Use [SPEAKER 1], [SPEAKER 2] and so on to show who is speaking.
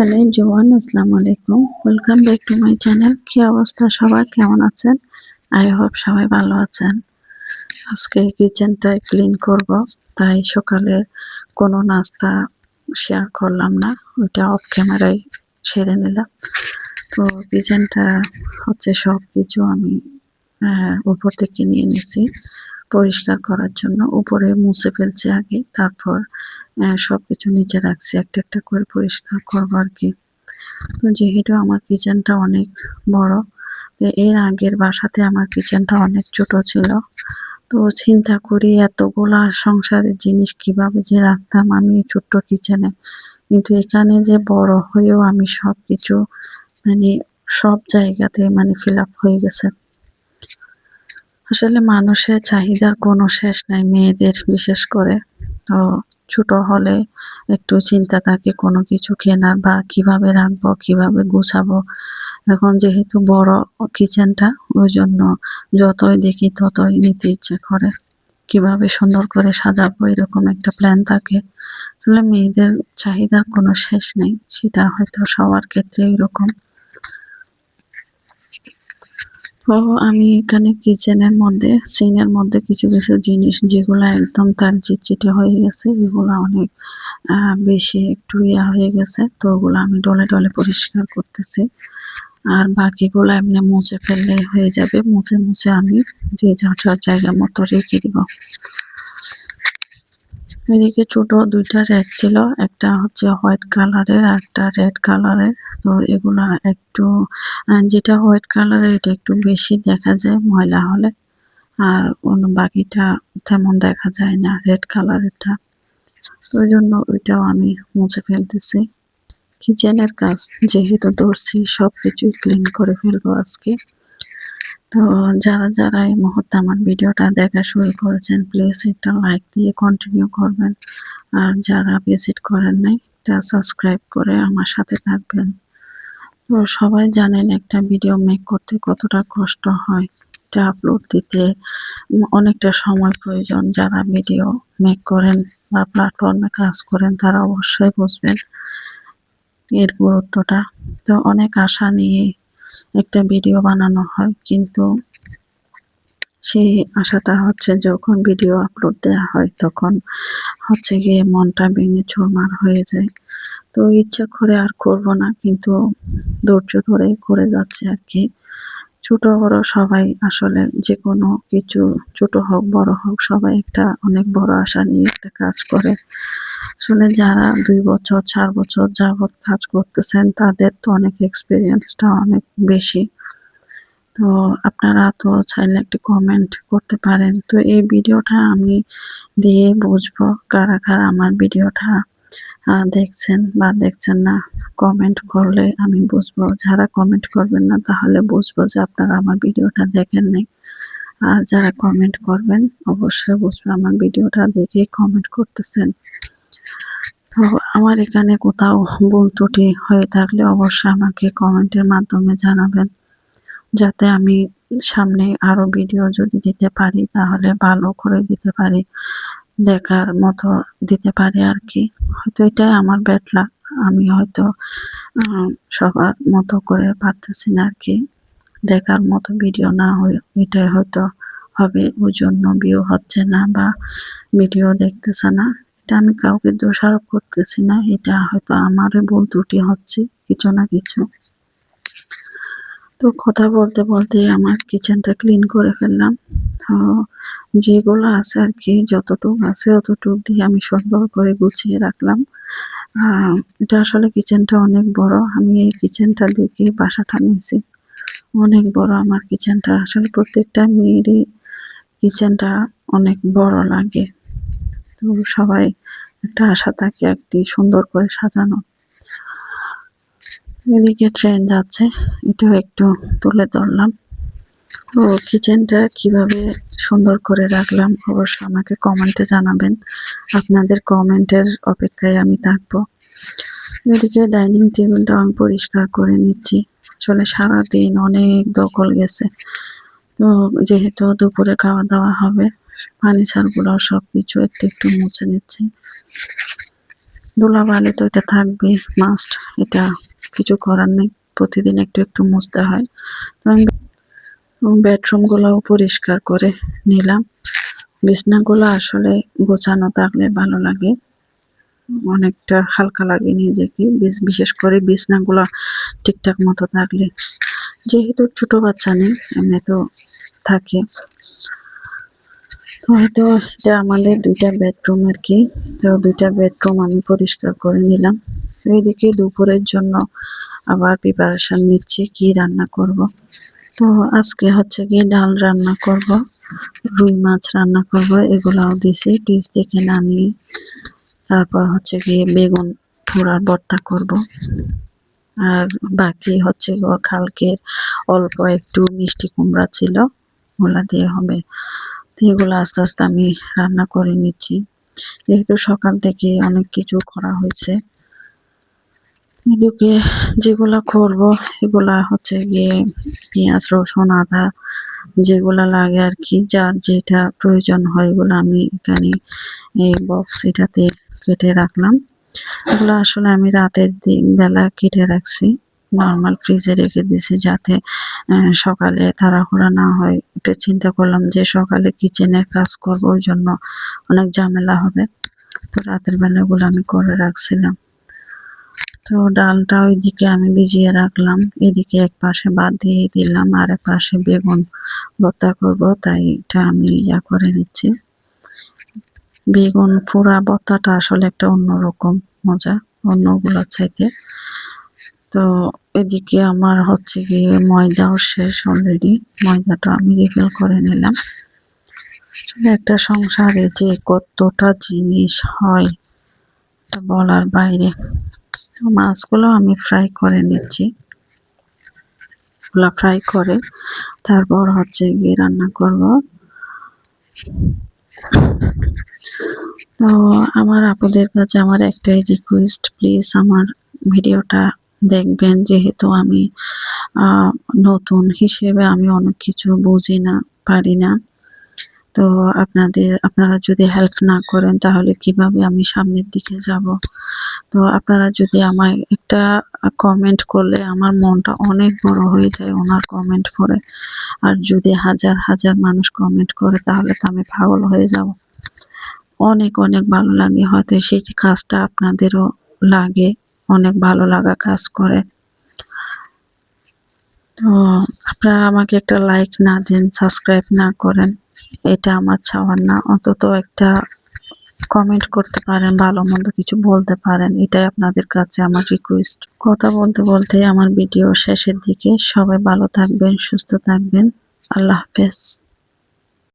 [SPEAKER 1] Hello everyone, আসসালামু আলাইকুম। Welcome back to my channel. কি অবস্থা সবার, কেমন আছেন? আই হোপ সবাই ভালো আছেন। আজকে কিচেনটা ক্লিন করব, তাই সকালে কোনো নাস্তা শেয়ার করলাম না, ওইটা অফ ক্যামেরায় সেরে নিলাম। তো কিচেনটা হচ্ছে সব কিছু আমি উপর থেকে নিয়ে নিছি পরিষ্কার করার জন্য। উপরে মুছে ফেলছি আগে, তারপর সবকিছু নিচে রাখছি, একটা একটা করে পরিষ্কার করবো আর কি। তো যেহেতু আমার কিচেনটা অনেক বড়, তো এর আগের বাসাতে আমার কিচেনটা অনেক ছোট ছিল। তো চিন্তা করি এতগুলা সংসারের জিনিস কিভাবে যে রাখতাম আমি এই ছোট্ট কিচেনে, কিন্তু এখানে যে বড় হয়েও আমি সব কিছু মানে সব জায়গাতে মানে ফিল আপ হয়ে গেছে। আসলে মানুষের চাহিদার কোনো শেষ নাই, মেয়েদের বিশেষ করে। তো ছোট হলে একটু চিন্তা থাকে কোনো কিছু কেনার বা কিভাবে রাখবো, কিভাবে গুছাবো। এখন যেহেতু বড় কিচেনটা, ওই জন্য যতই দেখি ততই নিতে ইচ্ছে করে। কিভাবে সুন্দর করে সাজাবো এরকম একটা প্ল্যান থাকে। আসলে মেয়েদের চাহিদার কোনো শেষ নেই, সেটা হয়তো সবার ক্ষেত্রে এরকম। তো আমি এখানে কিচেনের মধ্যে, সিনের মধ্যে কিছু কিছু জিনিস যেগুলো একদম তার চিটচিটে হয়ে গেছে, এগুলো অনেক বেশি একটু ইয়া হয়ে গেছে, তো ওগুলো আমি ডলে ডলে পরিষ্কার করতেছি। আর বাকিগুলো এমনি মুছে ফেললে হয়ে যাবে, মুছে মুছে আমি যে যার জায়গা মতো রেখে দিব। এদিকে ছোট দুইটা র্যাক ছিল, একটা হচ্ছে হোয়াইট কালারের আর একটা রেড কালারের। তো এগুলা একটু যেটা হোয়াইট কালারের এটা একটু বেশি দেখা যায় ময়লা হলে, আর অন্য বাকিটা তেমন দেখা যায় না, রেড কালারেরটা। ওই জন্য ওইটাও আমি মুছে ফেলতেছি। কিচেনের কাজ যেহেতু ধরছি, সবকিছুই ক্লিন করে ফেলবো আজকে। তো যারা এই মুহূর্তে আমার ভিডিওটা দেখা শুরু করেছেন, প্লিজ একটা লাইক দিয়ে কন্টিনিউ করবেন। আর যারা ভিজিট করেন নাই, একটা সাবস্ক্রাইব করে আমার সাথে থাকবেন। তো সবাই জানেন একটা ভিডিও মেক করতে কতটা কষ্ট হয়, এটা আপলোড দিতে অনেকটা সময় প্রয়োজন। যারা ভিডিও মেক করেন বা প্ল্যাটফর্মে কাজ করেন তারা অবশ্যই বুঝবেন এর গুরুত্বটা। তো অনেক আশা নিয়ে একটা ভিডিও বানানো হয়, কিন্তু সেই আশাটা হচ্ছে যখন ভিডিও আপলোড দেওয়া হয় তখন হচ্ছে গিয়ে মনটা ভেঙে চুরমার হয়ে যায়। তো ইচ্ছা করে আর করব না, কিন্তু ধৈর্য ধরে করে যাচ্ছে আর কি। ছোট বড় সবাই আসলে যে কোনো কিছু, ছোট হোক বড় হোক, সবাই একটা অনেক বড় আশা নিয়ে একটা কাজ করে। আসলে যারা 2 বছর 4 বছর যাবৎ কাজ করতেছেন তাদের তো অনেক এক্সপিরিয়েন্সটা অনেক বেশি। তো আপনারা তো চাইলে একটা কমেন্ট করতে পারেন। তো এই ভিডিওটা আমি দিয়ে বুঝবো কারা কারা আমার ভিডিওটা দেখছেন বা দেখছেন না। কমেন্ট করলে আমি বুঝবো, যারা কমেন্ট করবেন না তাহলে বুঝবো যে আপনারা আমার ভিডিওটা দেখেন নাই। আর যারা কমেন্ট করবেন অবশ্যই বুঝবো আমার ভিডিওটা দেখে কমেন্ট করতেছেন। তো আমার এখানে কোথাও ভুল ত্রুটি হয়ে থাকলে অবশ্যই আমাকে কমেন্টের মাধ্যমে জানাবেন, যাতে আমি সামনে আরো ভিডিও যদি দিতে পারি তাহলে ভালো করে দিতে পারি, দেখার মতো দিতে পারি আর কি। হয়তো এটাই আমার ব্যাড লাক, আমি হয়তো সবার মতো করে পারতেছি না আর কি, দেখার মতো ভিডিও না হয়ে এটাই হয়তো হবে, ওই জন্য ভিউ হচ্ছে না বা ভিডিও দেখতেছে না। এটা আমি কাউকে দোষারোপ করতেছি না, এটা হয়তো আমারই ভুল ত্রুটি হচ্ছে কিছু না কিছু। তো কথা বলতে বলতে আমার কিচেনটা ক্লিন করে ফেললাম। তো যেগুলো আছে আর কি, যতটুকু আছে অতটুকু দিয়ে আমি সুন্দর করে গুছিয়ে রাখলাম। এটা আসলে কিচেনটা অনেক বড়, আমি এই কিচেনটা দেখে বাসাটা নিয়েছি। অনেক বড় আমার কিচেনটা, আসলে প্রত্যেকটা মেয়েরই কিচেনটা অনেক বড় লাগে। তো সবাই একটা আশা থাকে একটি সুন্দর করে সাজানো। এদিকে ট্রেন যাচ্ছে, এটাও একটু তুলে ধরলাম। তো কিচেনটা কিভাবে সুন্দর করে রাখলাম অবশ্যই আমাকে কমেন্টে জানাবেন, আপনাদের কমেন্টের অপেক্ষায় আমি থাকবো। এদিকে ডাইনিং টেবিলটা আমি পরিষ্কার করে নিচ্ছি, আসলে সারাদিন অনেক দখল গেছে। তো যেহেতু দুপুরে খাওয়া দাওয়া হবে, ফার্নিচারগুলো সবকিছু একটু একটু মুছে নিচ্ছি। ধুলাবালি তো এটা থাকবেই, মাস্ট। এটা কিছু করার নেই, প্রতিদিন একটু একটু মুছতে হয়। তো আমি বেডরুম গুলাও পরিষ্কার করে নিলাম। বিছনাগুলো আসলে গোছানো থাকলে ভালো লাগে, অনেকটা হালকা লাগে নিজেকে, বিশেষ করে বিছনাগুলো ঠিকঠাক মতো থাকলে। যেহেতু ছোট বাচ্চা নেই, এমনি তো থাকে। তো হয়তো এটা আমাদের 2টা বেডরুম আর কি। তো 2টা বেডরুম আমি পরিষ্কার করে নিলাম। এইদিকে দুপুরের জন্য আবার প্রিপারেশন নিচ্ছি কি রান্না করব। তো আজকে হচ্ছে গিয়ে ডাল রান্না করব, রুই মাছ রান্না করব, এগুলাও দিছি ফ্রিজ থেকে নামিয়ে। তারপর হচ্ছে গিয়ে বেগুন পোড়ার ভর্তা করব। আর বাকি হচ্ছে কালকের অল্প একটু মিষ্টি কুমড়া ছিল, ওগুলা দিয়ে হবে। তো এগুলো আস্তে আস্তে আমি রান্না করে নিচ্ছি, যেহেতু সকাল থেকে অনেক কিছু করা হয়েছে। এদিকে যেগুলা করব এগুলা হচ্ছে গিয়ে পেঁয়াজ রসুন আদা যেগুলা লাগে আর কি, যার যেটা প্রয়োজন হয় এগুলো আমি এখানে এই বক্স এটাতে কেটে রাখলাম। এগুলো আসলে আমি রাতের বেলা কেটে রাখছি, নর্মাল ফ্রিজে রেখে দিয়েছি যাতে সকালে তাড়াহুড়া না হয়। এটা চিন্তা করলাম যে সকালে কিচেনের কাজ করব, ওই জন্য অনেক ঝামেলা হবে। তো রাতের বেলা এগুলো আমি করে রাখছিলাম। তো ডালটা ওইদিকে আমি ভিজিয়ে রাখলাম, এদিকে এক পাশে ভাত দিয়ে দিলাম আর এক পাশে বেগুন ভর্তা করব, তাই এটা আমি করে নিচ্ছি। বেগুন পোড়া ভর্তাটা আসলে একটা অন্যরকম মজা, অন্যগুলোর চাইতে। তো এদিকে আমার হচ্ছে গিয়ে ময়দাও শেষ অলরেডি, ময়দাটা আমি রিফিল করে নিলাম। একটা সংসারে যে কতটা জিনিস হয় তা বলার বাইরে। তো মাছগুলো আমি ফ্রাই করে নিচ্ছি, ওগুলা ফ্রাই করে তারপর হচ্ছে গিয়ে রান্না করব। তো আমার আপুদের কাছে আমার একটাই রিকোয়েস্ট, প্লিজ আমার ভিডিওটা দেখবেন, যেহেতু আমি নতুন হিসেবে আমি অনেক কিছু বুঝি না, পারি না। তো আপনারা যদি হেল্প না করেন তাহলে কিভাবে আমি সামনের দিকে যাব। তো আপনারা যদি আমায় একটা কমেন্ট করলে আমার মনটা অনেক বড় হয়ে যায় ওনার কমেন্ট করে। আর যদি হাজার হাজার মানুষ কমেন্ট করে তাহলে তো আমি পাগল হয়ে যাব। অনেক অনেক ভালো লাগে, হয়তো সেই কাজটা আপনাদেরও লাগে, অনেক ভালো লাগা কাজ করে। তো আপনারা আমাকে একটা লাইক না দেন, সাবস্ক্রাইব না করেন, এটা আমার চাওয়ার না। অন্তত একটা কমেন্ট করতে পারেন, ভালো মন্দ কিছু বলতে পারেন, এটাই আপনাদের কাছে আমার রিকোয়েস্ট। কথা বলতে বলতে আমার ভিডিও শেষের দিকে। সবাই ভালো থাকবেন, সুস্থ থাকবেন। আল্লাহ হাফেজ।